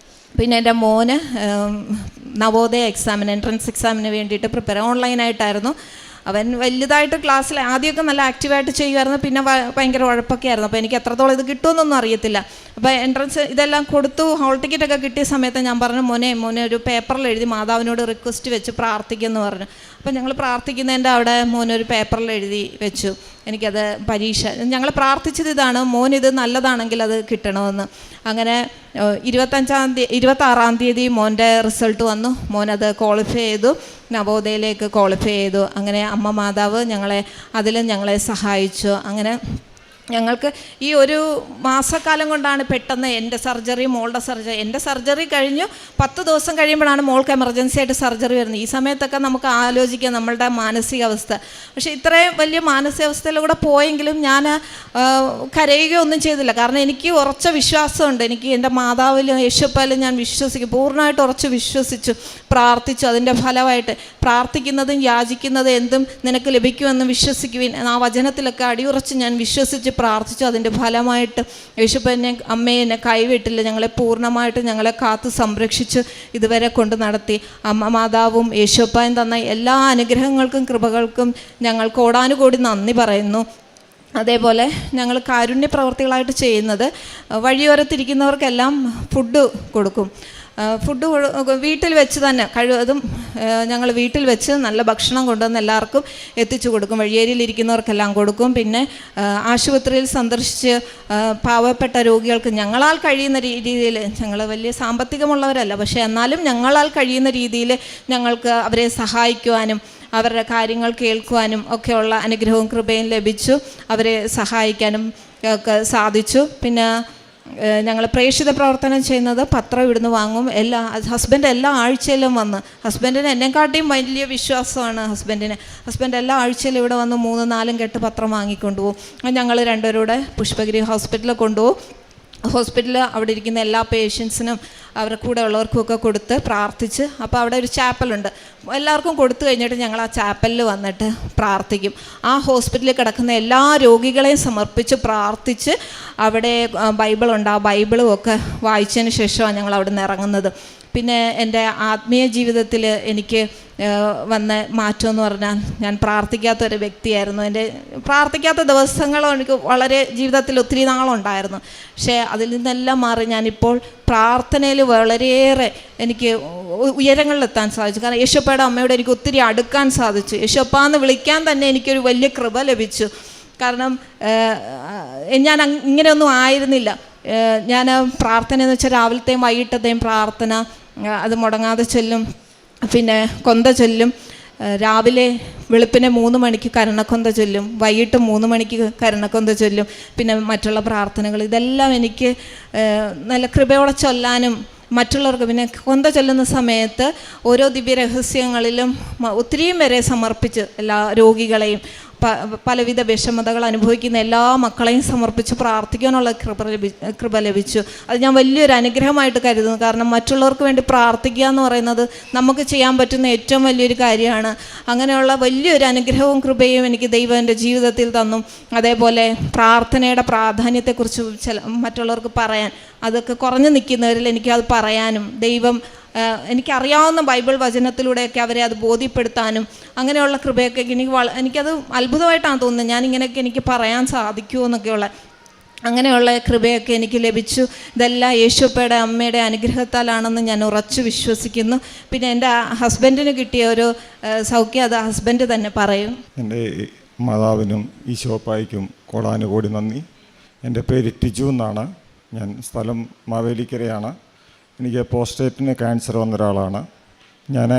പിന്നെ എൻ്റെ മോന് നവോദയ എക്സാമിന് എൻട്രൻസ് എക്സാമിന് വേണ്ടിയിട്ട് പ്രിപ്പയർ ഓൺലൈനായിട്ടായിരുന്നു. അവൻ വലുതായിട്ട് ക്ലാസ്സിൽ ആദ്യമൊക്കെ നല്ല ആക്റ്റീവായിട്ട് ചെയ്യുമായിരുന്നു, പിന്നെ ഭയങ്കര ഉഴപ്പൊക്കെ ആയിരുന്നു. അപ്പോൾ എനിക്ക് എത്രത്തോളം ഇത് കിട്ടുമെന്നൊന്നും അറിയത്തില്ല. അപ്പോൾ എൻട്രൻസ് ഇതെല്ലാം കൊടുത്തു, ഹോൾ ടിക്കറ്റൊക്കെ കിട്ടിയ സമയത്ത് ഞാൻ പറഞ്ഞു മോനെ ഒരു പേപ്പറിൽ എഴുതി മാതാവിനോട് റിക്വസ്റ്റ് വെച്ച് പ്രാർത്ഥിക്കുമെന്ന് പറഞ്ഞു. അപ്പോൾ ഞങ്ങൾ പ്രാർത്ഥിക്കുന്നതിൻ്റെ അവിടെ മോനൊരു പേപ്പറിൽ എഴുതി വെച്ചു. എനിക്കത് പരീക്ഷ ഞങ്ങൾ പ്രാർത്ഥിച്ചത് ഇതാണ്, മോനിത് നല്ലതാണെങ്കിൽ അത് കിട്ടണമെന്ന്. അങ്ങനെ 26-ാം തീയതി മോൻ്റെ റിസൾട്ട് വന്നു. മോനത് ക്വാളിഫൈ ചെയ്തു, നവോദയയിലേക്ക് ക്വാളിഫൈ ചെയ്തു. അങ്ങനെ അമ്മ മാതാവ് ഞങ്ങളെ സഹായിച്ചു. അങ്ങനെ ഞങ്ങൾക്ക് ഈ ഒരു മാസക്കാലം കൊണ്ടാണ് പെട്ടെന്ന് എൻ്റെ സർജറി എൻ്റെ സർജറി കഴിഞ്ഞു 10 ദിവസം കഴിയുമ്പോഴാണ് മോൾക്ക് എമർജൻസി ആയിട്ട് സർജറി വരുന്നത്. ഈ സമയത്തൊക്കെ നമുക്ക് ആലോചിക്കാം നമ്മളുടെ മാനസികാവസ്ഥ. പക്ഷേ ഇത്രയും വലിയ മാനസികാവസ്ഥയിലൂടെ പോയെങ്കിലും ഞാൻ കരയുകയൊന്നും ചെയ്തില്ല. കാരണം എനിക്ക് ഉറച്ച വിശ്വാസമുണ്ട്. എനിക്ക് എൻ്റെ മാതാവിലും യേശുപ്പാലും ഞാൻ വിശ്വസിക്കും, പൂർണ്ണമായിട്ട് ഉറച്ച് വിശ്വസിച്ചു, പ്രാർത്ഥിച്ചു. അതിൻ്റെ ഫലമായിട്ട് പ്രാർത്ഥിക്കുന്നതും യാചിക്കുന്നതും എന്തും നിനക്ക് ലഭിക്കുമെന്ന് വിശ്വസിക്കുവിൻ, ആ വചനത്തിലൊക്കെ അടിയുറച്ച് ഞാൻ വിശ്വസിച്ച് പ്രാർത്ഥിച്ചു. അതിൻ്റെ ഫലമായിട്ട് യേശുപ്പനെ അമ്മയെ എന്നെ കൈവിട്ടില്ല, ഞങ്ങളെ പൂർണ്ണമായിട്ട് ഞങ്ങളെ കാത്ത് സംരക്ഷിച്ച് ഇതുവരെ കൊണ്ട് നടത്തി. അമ്മ മാതാവും യേശുപ്പായും തന്ന എല്ലാ അനുഗ്രഹങ്ങൾക്കും കൃപകൾക്കും ഞങ്ങൾ കോടാനുകോടി നന്ദി പറയുന്നു. അതേപോലെ ഞങ്ങൾ കാരുണ്യ പ്രവർത്തികളായിട്ട് ചെയ്യുന്നത് വഴിയോരത്തിരിക്കുന്നവർക്കെല്ലാം ഫുഡ് കൊടുക്കും. ഫുഡ് വീട്ടിൽ വെച്ച് തന്നെ കഴിവതും ഞങ്ങൾ വീട്ടിൽ വെച്ച് നല്ല ഭക്ഷണം കൊണ്ടുവന്ന് എല്ലാവർക്കും എത്തിച്ചു കൊടുക്കും. വഴിയേരിയിലിരിക്കുന്നവർക്കെല്ലാം കൊടുക്കും. പിന്നെ ആശുപത്രിയിൽ സന്ദർശിച്ച് പാവപ്പെട്ട രോഗികൾക്ക് ഞങ്ങളാൽ കഴിയുന്ന രീതിയിൽ, ഞങ്ങൾ വലിയ സാമ്പത്തികമുള്ളവരല്ല, പക്ഷേ എന്നാലും ഞങ്ങളാൽ കഴിയുന്ന രീതിയിൽ ഞങ്ങൾക്ക് അവരെ സഹായിക്കുവാനും അവരുടെ കാര്യങ്ങൾ കേൾക്കുവാനും ഒക്കെയുള്ള അനുഗ്രഹവും കൃപയും ലഭിച്ചു. അവരെ സഹായിക്കാനും ഒക്കെ സാധിച്ചു. പിന്നെ ഞങ്ങൾ പ്രേക്ഷിത പ്രവർത്തനം ചെയ്യുന്നത് പത്രം ഇവിടുന്ന് വാങ്ങും. ഹസ്ബൻഡ് എല്ലാ ആഴ്ചയിലും വന്ന്, ഹസ്ബൻഡിന് എന്നെക്കാട്ടിയും വലിയ വിശ്വാസമാണ് ഹസ്ബൻഡ് എല്ലാ ആഴ്ചയിലും ഇവിടെ വന്ന് 3-4 കെട്ട് പത്രം വാങ്ങിക്കൊണ്ടുപോകും. ഞങ്ങൾ രണ്ടുപേരുടെ പുഷ്പഗിരി ഹോസ്പിറ്റലിൽ കൊണ്ടുപോകും. ഹോസ്പിറ്റലിൽ അവിടെ ഇരിക്കുന്ന എല്ലാ പേഷ്യൻസിനും അവരുടെ കൂടെ ഉള്ളവർക്കുമൊക്കെ കൊടുത്ത് പ്രാർത്ഥിച്ച്, അപ്പോൾ അവിടെ ഒരു ചാപ്പലുണ്ട്, എല്ലാവർക്കും കൊടുത്തു കഴിഞ്ഞിട്ട് ഞങ്ങൾ ആ ചാപ്പലിൽ വന്നിട്ട് പ്രാർത്ഥിക്കും. ആ ഹോസ്പിറ്റലിൽ കിടക്കുന്ന എല്ലാ രോഗികളെയും സമർപ്പിച്ച് പ്രാർത്ഥിച്ച് അവിടെ ബൈബിളുണ്ട്, ആ ബൈബിളും ഒക്കെ വായിച്ചതിന് ശേഷമാണ് ഞങ്ങൾ അവിടെ നിന്ന് ഇറങ്ങുന്നത്. പിന്നെ എൻ്റെ ആത്മീയ ജീവിതത്തിൽ എനിക്ക് വന്ന മാറ്റം എന്ന് പറഞ്ഞാൽ, ഞാൻ പ്രാർത്ഥിക്കാത്തൊരു വ്യക്തിയായിരുന്നു. എൻ്റെ പ്രാർത്ഥിക്കാത്ത ദിവസങ്ങളും എനിക്ക് വളരെ ജീവിതത്തിൽ ഒത്തിരി നാളുണ്ടായിരുന്നു. പക്ഷേ അതിൽ നിന്നെല്ലാം മാറി ഞാനിപ്പോൾ പ്രാർത്ഥനയിൽ വളരെയേറെ എനിക്ക് ഉയരങ്ങളിലെത്താൻ സാധിച്ചു. കാരണം യേശുപ്പയുടെ അമ്മയോട് എനിക്ക് ഒത്തിരി അടുക്കാൻ സാധിച്ചു. യേശുപ്പ എന്ന് വിളിക്കാൻ തന്നെ എനിക്കൊരു വലിയ കൃപ ലഭിച്ചു. കാരണം ഞാൻ ഇങ്ങനെയൊന്നും ആയിരുന്നില്ല. ഞാൻ പ്രാർത്ഥന എന്ന് വെച്ചാൽ രാവിലത്തെയും വൈകിട്ടത്തെയും പ്രാർത്ഥന അത് മുടങ്ങാതെ ചൊല്ലും. പിന്നെ കൊന്ത ചൊല്ലും. രാവിലെ വെളുപ്പിനെ 3 മണിക്ക് കരുണക്കൊന്ത ചൊല്ലും, വൈകിട്ട് 3 മണിക്ക് കരുണക്കൊന്ത ചൊല്ലും. പിന്നെ മറ്റുള്ള പ്രാർത്ഥനകൾ ഇതെല്ലാം എനിക്ക് നല്ല കൃപയോടെ ചൊല്ലാനും മറ്റുള്ളവർക്ക്, പിന്നെ കൊന്ത ചൊല്ലുന്ന സമയത്ത് ഓരോ ദിവ്യരഹസ്യങ്ങളിലും ഒത്തിരിയും വരെ സമർപ്പിച്ച് എല്ലാ രോഗികളെയും പലവിധ വിഷമതകൾ അനുഭവിക്കുന്ന എല്ലാ മക്കളെയും സമർപ്പിച്ച് പ്രാർത്ഥിക്കാനുള്ള കൃപ ലഭിച്ചു. അത് ഞാൻ വലിയൊരു അനുഗ്രഹമായിട്ട് കരുതുന്നു. കാരണം മറ്റുള്ളവർക്ക് വേണ്ടി പ്രാർത്ഥിക്കുക എന്ന് പറയുന്നത് നമുക്ക് ചെയ്യാൻ പറ്റുന്ന ഏറ്റവും വലിയൊരു കാര്യമാണ്. അങ്ങനെയുള്ള വലിയൊരു അനുഗ്രഹവും കൃപയും എനിക്ക് ദൈവം എൻ്റെ ജീവിതത്തിൽ തന്നു. അതേപോലെ പ്രാർത്ഥനയുടെ പ്രാധാന്യത്തെക്കുറിച്ച് മറ്റുള്ളവർക്ക് പറയാൻ, അതൊക്കെ കുറഞ്ഞു നിൽക്കുന്നവരിൽ എനിക്കത് പറയാനും, ദൈവം എനിക്കറിയാവുന്ന ബൈബിൾ വചനത്തിലൂടെയൊക്കെ അവരെ അത് ബോധ്യപ്പെടുത്താനും അങ്ങനെയുള്ള കൃപയൊക്കെ എനിക്കത് അത്ഭുതമായിട്ടാണ് തോന്നുന്നത്. ഞാനിങ്ങനെയൊക്കെ എനിക്ക് പറയാൻ സാധിക്കുമോ എന്നൊക്കെയുള്ള അങ്ങനെയുള്ള കൃപയൊക്കെ എനിക്ക് ലഭിച്ചു. ഇതെല്ലാം യേശുപ്പയുടെ അമ്മയുടെ അനുഗ്രഹത്താലാണെന്ന് ഞാൻ ഉറച്ചു വിശ്വസിക്കുന്നു. പിന്നെ എൻ്റെ ഹസ്ബൻഡിന് കിട്ടിയ ഒരു സൗഖ്യം അത് ഹസ്ബൻഡ് തന്നെ പറയും. എൻ്റെ മാതാവിനും ഈശോപ്പായ്ക്കും കോടാനുകോടി നന്ദി. എൻ്റെ പേര് ടിജു എന്നാണ്. ഞാൻ സ്ഥലം മാവേലിക്കരയാണ്. എനിക്ക് പ്രോസ്റ്റേറ്റിന് ക്യാൻസർ വന്ന ഒരാളാണ്. ഞാൻ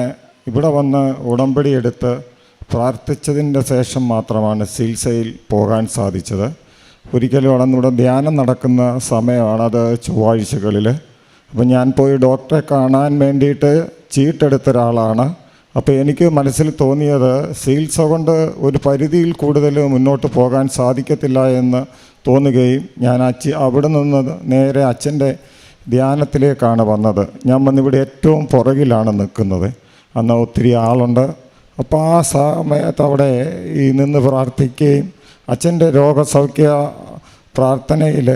ഇവിടെ വന്ന് ഉടമ്പടി എടുത്ത് പ്രാർത്ഥിച്ചതിൻ്റെ ശേഷം മാത്രമാണ് ചികിത്സയിൽ പോകാൻ സാധിച്ചത്. ഒരിക്കലും ഇവിടെ ധ്യാനം നടക്കുന്ന സമയമാണ്, അത് ചൊവ്വാഴ്ചകളിൽ. അപ്പോൾ ഞാൻ പോയി ഡോക്ടറെ കാണാൻ വേണ്ടിയിട്ട് ചീട്ടെടുത്ത ഒരാളാണ്. അപ്പോൾ എനിക്ക് മനസ്സിൽ തോന്നിയത് ചികിത്സ കൊണ്ട് ഒരു പരിധിയിൽ കൂടുതൽ മുന്നോട്ട് പോകാൻ സാധിക്കത്തില്ല എന്ന് തോന്നുകയും ഞാൻ അവിടെ നിന്ന് നേരെ അച്ഛൻ്റെ ധ്യാനത്തിലേക്കാണ് വന്നത്. ഞാൻ വന്നിവിടെ ഏറ്റവും പുറകിലാണ് നിൽക്കുന്നത്. അന്ന് ഒത്തിരി ആളുണ്ട്. അപ്പോൾ ആ സമയത്ത് അവിടെ നിന്ന് പ്രാർത്ഥിക്കുകയും അച്ഛൻ്റെ രോഗസൗഖ്യ പ്രാർത്ഥനയിൽ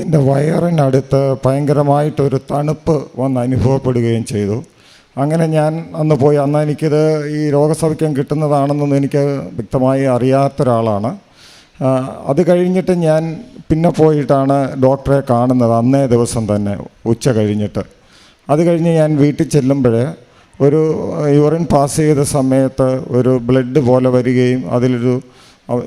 എൻ്റെ വയറിനടുത്ത് ഭയങ്കരമായിട്ടൊരു തണുപ്പ് വന്ന് അനുഭവപ്പെടുകയും ചെയ്തു. അങ്ങനെ ഞാൻ അന്ന് പോയി. അന്ന് എനിക്കിത് ഈ രോഗസൗഖ്യം കിട്ടുന്നതാണെന്നൊന്നും എനിക്ക് വ്യക്തമായി അറിയാത്തൊരാളാണ്. അത് കഴിഞ്ഞിട്ട് ഞാൻ പിന്നെ പോയിട്ടാണ് ഡോക്ടറെ കാണുന്നത്, അന്നേ ദിവസം തന്നെ ഉച്ച കഴിഞ്ഞിട്ട്. അത് കഴിഞ്ഞ് ഞാൻ വീട്ടിൽ ചെല്ലുമ്പോൾ ഒരു യൂറിൻ പാസ് ചെയ്ത സമയത്ത് ഒരു ബ്ലഡ് പോലെ വരികയും അതിലൊരു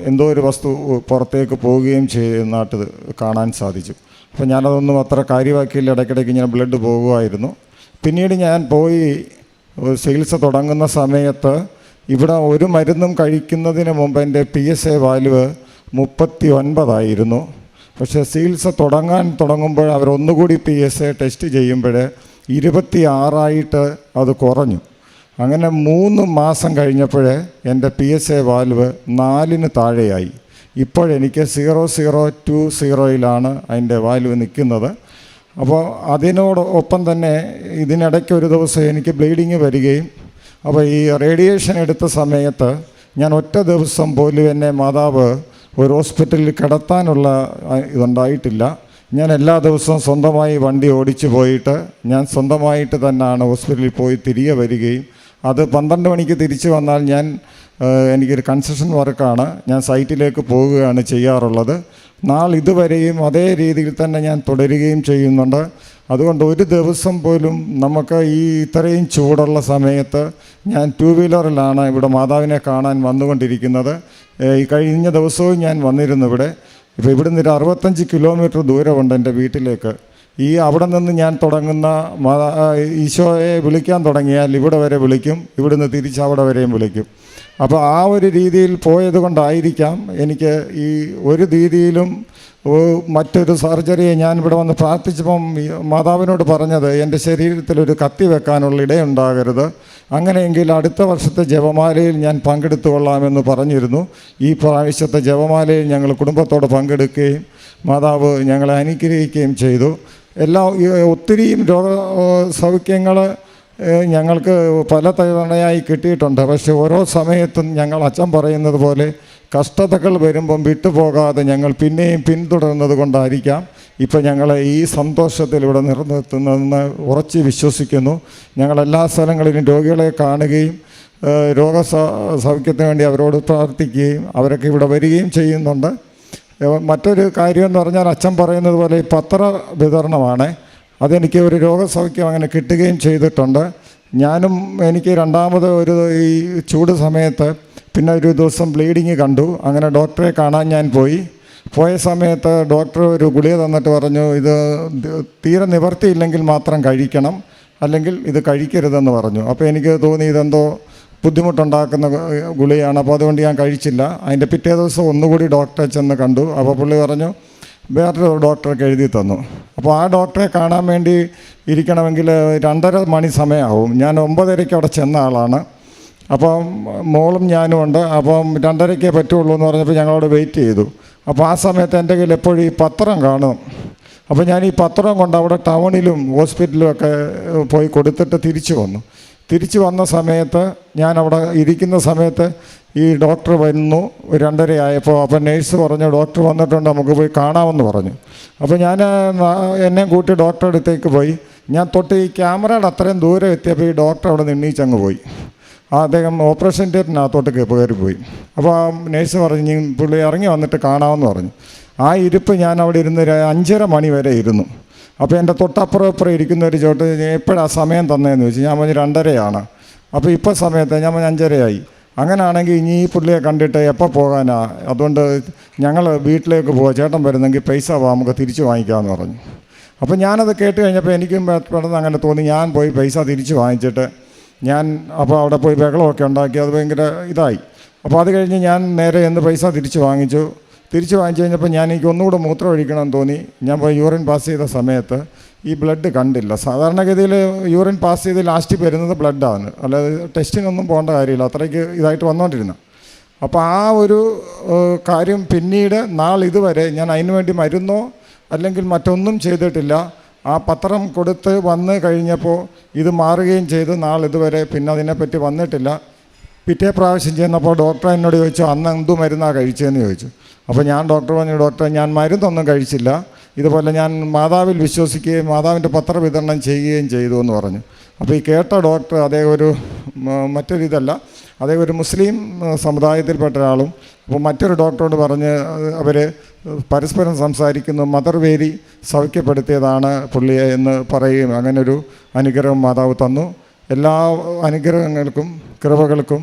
എന്തോ ഒരു വസ്തു പുറത്തേക്ക് പോവുകയും ചെയ്യുന്നതായിട്ട് കാണാൻ സാധിച്ചു. അപ്പോൾ ഞാനതൊന്നും അത്ര കാര്യമാക്കിയില്ല. ഇടയ്ക്കിടയ്ക്ക് ഇങ്ങനെ ബ്ലഡ് പോകുമായിരുന്നു. പിന്നീട് ഞാൻ പോയി ചികിത്സ തുടങ്ങുന്ന സമയത്ത് ഇവിടെ ഒരു മരുന്നും കഴിക്കുന്നതിന് മുമ്പ് എൻ്റെ PSA വാല്യൂ 39 പക്ഷേ ചികിത്സ തുടങ്ങുമ്പോൾ അവരൊന്നുകൂടി PSA ടെസ്റ്റ് ചെയ്യുമ്പോൾ 26 അത് കുറഞ്ഞു. അങ്ങനെ 3 മാസം കഴിഞ്ഞപ്പോൾ എൻ്റെ PSA വാല്യൂ 4 താഴെയായി. ഇപ്പോഴെനിക്ക് 0.020 അതിൻ്റെ വാല്യൂ നിൽക്കുന്നത്. അപ്പോൾ അതിനോടൊപ്പം തന്നെ ഇതിനിടയ്ക്ക് ഒരു ദിവസം എനിക്ക് ബ്ലീഡിങ് വരികയും, അപ്പോൾ ഈ റേഡിയേഷൻ എടുത്ത സമയത്ത് ഞാൻ ഒറ്റ ദിവസം പോലും എന്നെ മാതാവ് ഒരു ഹോസ്പിറ്റലിൽ കിടത്താനുള്ള ഇതുണ്ടായിട്ടില്ല. ഞാൻ എല്ലാ ദിവസവും സ്വന്തമായി വണ്ടി ഓടിച്ചു പോയിട്ട് ഞാൻ സ്വന്തമായിട്ട് തന്നെയാണ് ഹോസ്പിറ്റലിൽ പോയി തിരികെ വരികയും, അത് 12 മണിക്ക് തിരിച്ചു വന്നാൽ എനിക്കൊരു കൺസ്ട്രക്ഷൻ വർക്കാണ്, ഞാൻ സൈറ്റിലേക്ക് പോവുകയാണ് ചെയ്യാറുള്ളത്. ഇതുവരെയും അതേ രീതിയിൽ തന്നെ ഞാൻ തുടരുകയും ചെയ്യുന്നുണ്ട്. അതുകൊണ്ട് ഒരു ദിവസം പോലും നമുക്ക് ഇത്രയും ചൂടുള്ള സമയത്ത് ഞാൻ 2 വീലറിലാണ് ഇവിടെ മാതാവിനെ കാണാൻ വന്നുകൊണ്ടിരിക്കുന്നത്. ഈ കഴിഞ്ഞ ദിവസവും ഞാൻ വന്നിരുന്നു ഇവിടെ. ഇപ്പോൾ ഇവിടുന്ന് ഒരു 65 കിലോമീറ്റർ ദൂരമുണ്ട് എൻ്റെ വീട്ടിലേക്ക്. അവിടെ നിന്ന് ഞാൻ തുടങ്ങുന്ന ഈശോയെ വിളിക്കാൻ തുടങ്ങിയാൽ ഇവിടെ വരെ വിളിക്കും, ഇവിടുന്ന് തിരിച്ച് അവിടെ വരെയും വിളിക്കും. അപ്പോൾ ആ ഒരു രീതിയിൽ പോയത് കൊണ്ടായിരിക്കാം എനിക്ക് ഈ ഒരു രീതിയിലും മറ്റൊരു സർജറിയെ ഞാൻ ഇവിടെ വന്ന് പ്രാർത്ഥിച്ചപ്പം മാതാവിനോട് പറഞ്ഞത് എൻ്റെ ശരീരത്തിലൊരു കത്തി വെക്കാനുള്ള ഇടയുണ്ടാകരുത്, അങ്ങനെയെങ്കിൽ അടുത്ത വർഷത്തെ ജപമാലയിൽ ഞാൻ പങ്കെടുത്തു കൊള്ളാമെന്ന് പറഞ്ഞിരുന്നു. ഈ പ്രാവശ്യത്തെ ജപമാലയിൽ ഞങ്ങൾ കുടുംബത്തോടെ പങ്കെടുക്കുകയും മാതാവ് ഞങ്ങളെ അനുഗ്രഹിക്കുകയും ചെയ്തു. ഒത്തിരിയും രോഗസൗഖ്യങ്ങൾ ഞങ്ങൾക്ക് പല തവണയായി കിട്ടിയിട്ടുണ്ട്. പക്ഷേ ഓരോ സമയത്തും ഞങ്ങൾ അച്ഛൻ പറയുന്നത് പോലെ കഷ്ടതകൾ വരുമ്പം വിട്ടുപോകാതെ ഞങ്ങൾ പിന്നെയും പിന്തുടരുന്നത് കൊണ്ടായിരിക്കാം ഇപ്പോൾ ഞങ്ങളെ ഈ സന്തോഷത്തിൽ ഇവിടെ നിലനിർത്തുന്നതെന്ന് ഉറച്ച് വിശ്വസിക്കുന്നു. ഞങ്ങളെല്ലാ സ്ഥലങ്ങളിലും രോഗികളെ കാണുകയും രോഗസൗഖ്യത്തിന് വേണ്ടി അവരോട് പ്രാർത്ഥിക്കുകയും അവരൊക്കെ ഇവിടെ വരികയും ചെയ്യുന്നുണ്ട്. മറ്റൊരു കാര്യമെന്ന് പറഞ്ഞാൽ അച്ഛൻ പറയുന്നത് പോലെ ഈ പത്ര വിതരണമാണ്. അതെനിക്ക് ഒരു രോഗസൗഖ്യം അങ്ങനെ കിട്ടുകയും ചെയ്തിട്ടുണ്ട്. എനിക്ക് രണ്ടാമത് ഈ ചൂട് സമയത്ത് പിന്നെ ഒരു ദിവസം ബ്ലീഡിങ് കണ്ടു. അങ്ങനെ ഡോക്ടറെ കാണാൻ ഞാൻ പോയ സമയത്ത് ഡോക്ടർ ഒരു ഗുളിക തന്നിട്ട് പറഞ്ഞു, ഇത് തീരെ നിവർത്തിയില്ലെങ്കിൽ മാത്രം കഴിക്കണം, അല്ലെങ്കിൽ ഇത് കഴിക്കരുതെന്ന് പറഞ്ഞു. അപ്പോൾ എനിക്ക് തോന്നി ഇതെന്തോ ബുദ്ധിമുട്ടുണ്ടാക്കുന്ന ഗുളികയാണ്. അപ്പോൾ അതുകൊണ്ട് ഞാൻ കഴിച്ചില്ല. അതിൻ്റെ പിറ്റേ ദിവസം ഒന്നുകൂടി ഡോക്ടറെ ചെന്ന് കണ്ടു. അപ്പോൾ പുള്ളി പറഞ്ഞു വേറൊരു ഡോക്ടർക്ക് എഴുതി തന്നു. അപ്പോൾ ആ ഡോക്ടറെ കാണാൻ വേണ്ടി ഇരിക്കണമെങ്കിൽ 2:30 മണി സമയമാവും. ഞാൻ 9:30 അവിടെ ചെന്ന ആളാണ്. അപ്പം മോളും ഞാനും ഉണ്ട്. അപ്പം 2:30 പറ്റുള്ളൂ എന്ന് പറഞ്ഞപ്പോൾ ഞങ്ങളവിടെ വെയിറ്റ് ചെയ്തു. അപ്പോൾ ആ സമയത്ത് എൻ്റെ കയ്യിൽ എപ്പോഴും ഈ പത്രം കാണും. അപ്പോൾ ഞാൻ ഈ പത്രം കൊണ്ട് അവിടെ ടൗണിലും ഹോസ്പിറ്റലും ഒക്കെ പോയി കൊടുത്തിട്ട് തിരിച്ചു വന്ന സമയത്ത് ഞാൻ അവിടെ ഇരിക്കുന്ന സമയത്ത് ഈ ഡോക്ടർ വന്നു. 2:30 ആയപ്പോൾ അപ്പോൾ നേഴ്സ് പറഞ്ഞു ഡോക്ടർ വന്നിട്ടുണ്ട്, നമുക്ക് പോയി കാണാമെന്ന് പറഞ്ഞു. അപ്പോൾ ഞാൻ എന്നെ കൂട്ടി ഡോക്ടറുടെ അടുത്തേക്ക് പോയി. ഞാൻ തൊട്ട് ഈ ക്യാമറയുടെ അത്രയും ദൂരം എത്തിയപ്പോൾ ഈ ഡോക്ടർ അവിടെ നിന്ന് എണീച്ചങ്ങ് പോയി. അദ്ദേഹം ഓപ്പറേഷൻ തിയേറ്ററിനകത്തോട്ട് കയറിപ്പോയി. അപ്പോൾ ആ നേഴ്സ് പറഞ്ഞു പുള്ളി ഇറങ്ങി വന്നിട്ട് കാണാമെന്ന് പറഞ്ഞു. ആ ഇരിപ്പ് ഞാൻ അവിടെ ഇരുന്ന് 5:30 മണി വരെ ഇരുന്നു. അപ്പോൾ എൻ്റെ തൊട്ടപ്പുറം ഇരിക്കുന്ന ഒരു ചോട്ട് എപ്പോഴാണ് സമയം തന്നതെന്ന് ചോദിച്ചു. ഞാൻ പറഞ്ഞു 2:30 അപ്പോൾ ഇപ്പോൾ സമയത്ത് ഞാൻ പറഞ്ഞു 5:30 അങ്ങനെയാണെങ്കിൽ ഇനി ഈ പുള്ളിയെ കണ്ടിട്ട് എപ്പോൾ പോകാനാ, അതുകൊണ്ട് ഞങ്ങൾ വീട്ടിലേക്ക് പോകാം, ചേട്ടൻ വരുന്നെങ്കിൽ പൈസ നമുക്ക് തിരിച്ചു വാങ്ങിക്കാമെന്ന് പറഞ്ഞു. അപ്പോൾ ഞാനത് കേട്ട് കഴിഞ്ഞപ്പോൾ എനിക്കും പെട്ടെന്ന് അങ്ങനെ തോന്നി. ഞാൻ പോയി പൈസ തിരിച്ചു വാങ്ങിച്ചിട്ട് അപ്പോൾ അവിടെ പോയി ബഹളമൊക്കെ ഉണ്ടാക്കി. അത് ഭയങ്കര ഇതായി. അപ്പോൾ അത് കഴിഞ്ഞ് ഞാൻ നേരെ പൈസ തിരിച്ചു വാങ്ങിച്ചു കഴിഞ്ഞപ്പോൾ എനിക്ക് ഒന്നുകൂടെ മൂത്രം ഒഴിക്കണമെന്ന് തോന്നി. ഞാൻ പോയി യൂറിൻ പാസ് ചെയ്ത സമയത്ത് ഈ ബ്ലഡ് കണ്ടില്ല. സാധാരണഗതിയിൽ യൂറിൻ പാസ് ചെയ്ത് ലാസ്റ്റ് വരുന്നത് ബ്ലഡാണ്, അല്ലാതെ ടെസ്റ്റിനൊന്നും പോകേണ്ട കാര്യമില്ല, അത്രയ്ക്ക് ഇതായിട്ട് വന്നുകൊണ്ടിരുന്നു. അപ്പോൾ ആ ഒരു കാര്യം പിന്നീട് ഇതുവരെ ഞാൻ അതിനു വേണ്ടി മരുന്നോ അല്ലെങ്കിൽ മറ്റൊന്നും ചെയ്തിട്ടില്ല. ആ പത്രം കൊടുത്ത് വന്ന് കഴിഞ്ഞപ്പോൾ ഇത് മാറുകയും ചെയ്ത് ഇതുവരെ പിന്നെ അതിനെപ്പറ്റി വന്നിട്ടില്ല. പിറ്റേ പ്രാവശ്യം ചെന്നപ്പോൾ ഡോക്ടർ എന്നോട് ചോദിച്ചു അന്ന് എന്തു മരുന്നാണ് കഴിച്ചതെന്ന് ചോദിച്ചു. അപ്പോൾ ഞാൻ ഡോക്ടർ പറഞ്ഞു ഡോക്ടർ ഞാൻ മരുന്നൊന്നും കഴിച്ചില്ല, ഇതുപോലെ ഞാൻ മാതാവിൽ വിശ്വസിക്കുകയും മാതാവിൻ്റെ പത്ര വിതരണം ചെയ്യുകയും ചെയ്തു എന്ന് പറഞ്ഞു. അപ്പോൾ ഈ കേട്ട ഡോക്ടർ അദ്ദേഹം അദ്ദേഹം ഒരു മുസ്ലിം സമുദായത്തിൽപ്പെട്ട ഒരാളും. അപ്പോൾ മറ്റൊരു ഡോക്ടറോട് പറഞ്ഞ് അവർ പരസ്പരം സംസാരിക്കുന്നു, മദർ മേരി സൗഖ്യപ്പെടുത്തിയതാണ് പുള്ളിയെ എന്ന് പറയുകയും അങ്ങനൊരു അനുഗ്രഹം മാതാവ് തന്നു. എല്ലാ അനുഗ്രഹങ്ങൾക്കും കൃപകൾക്കും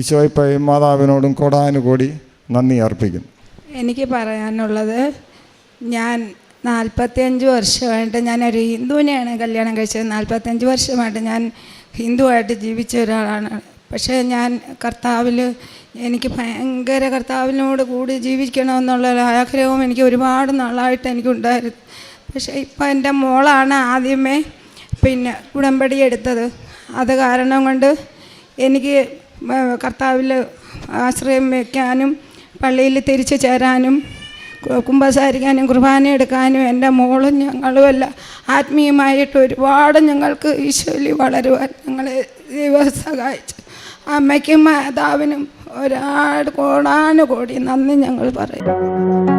ഈശോയ്പയും മാതാവിനോടും കോടാനുകോടി നന്ദി അർപ്പിക്കുന്നു. എനിക്ക് പറയാനുള്ളത്, ഞാൻ 45 വർഷമായിട്ട് ഞാനൊരു ഹിന്ദുവിനെയാണ് കല്യാണം കഴിച്ചത്. 45 വർഷമായിട്ട് ഞാൻ ഹിന്ദുവായിട്ട് ജീവിച്ച ഒരാളാണ്. പക്ഷേ ഞാൻ എനിക്ക് ഭയങ്കര കർത്താവിനോട് കൂടി ജീവിക്കണമെന്നുള്ള ആഗ്രഹവും എനിക്ക് ഒരുപാട് നാളായിട്ട് എനിക്കുണ്ടായിരുന്നു. പക്ഷേ ഇപ്പം എൻ്റെ മോളാണ് ആദ്യമേ ഉടമ്പടി എടുത്തത്. അത് കാരണം കൊണ്ട് എനിക്ക് കർത്താവിൽ ആശ്രയം വയ്ക്കാനും പള്ളിയിൽ തിരിച്ചു ചേരാനും കുമ്പസാരിക്കാനും കുർബാന എടുക്കാനും എൻ്റെ മോളും ഞങ്ങളുമെല്ലാം ആത്മീയമായിട്ട് ഒരുപാട് ഞങ്ങൾക്ക് ഈശോയിൽ വളരുവാൻ ഞങ്ങളെ ദൈവം സഹായിച്ചു. അമ്മയ്ക്കും മാതാവിനും കോടാനുകോടി നന്ദി ഞങ്ങൾ പറയും.